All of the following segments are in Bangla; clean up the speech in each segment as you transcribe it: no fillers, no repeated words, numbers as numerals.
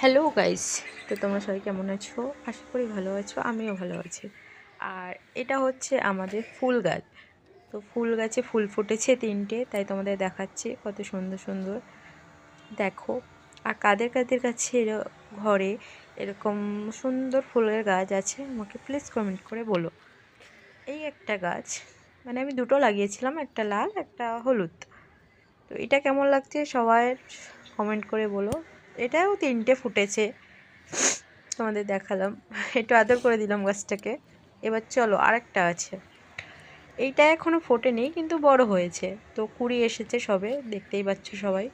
হ্যালো গাইস, তো তোমরা সবাই কেমন আছো? আশা করি ভালো আছো, আমিও ভালো আছি। আর এটা হচ্ছে আমাদের ফুল গাছ। তো ফুল গাছে ফুল ফুটেছে 3টে, তাই তোমাদের দেখাচ্ছি কত সুন্দর সুন্দর। দেখো। আর কাদের কাদের কাছে ঘরে এরকম সুন্দর ফুলের গাছ আছে আমাকে প্লিজ কমেন্ট করে বলো। এই একটা গাছ, মানে আমি দুটো লাগিয়েছিলাম, একটা লাল একটা হলুদ। তো এটা কেমন লাগছে সবাই কমেন্ট করে বলো। এটাও 3টে ফুটেছে, তোমাদের দেখালাম, একটু আদর করে দিলাম গাছটাকে। এবার চলো আরেকটা আছে, এইটা এখনো ফোটেনি কিন্তু বড় হয়েছে, তো কুড়ি এসেছে সবে, দেখতেই পাচ্ছ সবাই।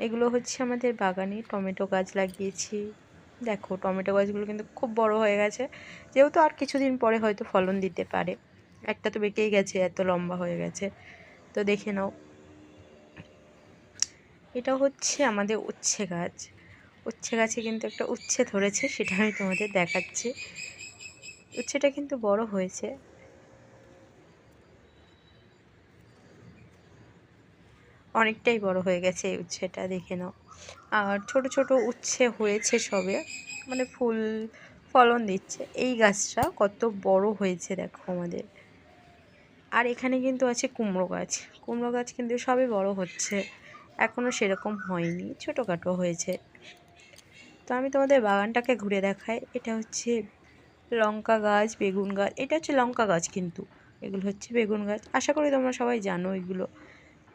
এগুলো হচ্ছে আমাদের বাগানে টমেটো গাছ লাগিয়েছি। দেখো টমেটো গাছগুলো কিন্তু খুব বড় হয়ে গেছে, যেহেতু আর কিছুদিন পরে হয়তো ফলন দিতে পারে। একটা তো বেঁকেই গেছে, এত লম্বা হয়ে গেছে। তো দেখে নাও। এটা হচ্ছে আমাদের উচ্ছে গাছ। উচ্ছে গাছে কিন্তু একটা উচ্ছে ধরেছে, সেটা আমি তোমাদের দেখাচ্ছি। উচ্ছেটা কিন্তু বড় হয়েছে, অনেকটাই বড় হয়ে গেছে এই উচ্ছেটা, দেখে নাও। আর ছোট ছোট উচ্ছে হয়েছে সবে, মানে ফুল ফলন দিচ্ছে। এই গাছটা কত বড় হয়েছে দেখো আমাদের। আর এখানে কিন্তু আছে কুমড়ো গাছ। কুমড়ো গাছ কিন্তু সবে বড় হচ্ছে, এখনো সেরকম হয়নি, ছোটোখাটো হয়েছে। তো আমি তোমাদের বাগানটাকে ঘুরে দেখাই। এটা হচ্ছে লঙ্কা গাছ, বেগুন গাছ। এটা হচ্ছে লঙ্কা গাছ, কিন্তু এগুলো হচ্ছে বেগুন গাছ। আশা করি তোমরা সবাই জানো এগুলো।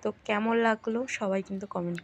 তো কেমন লাগলো সবাই কিন্তু কমেন্ট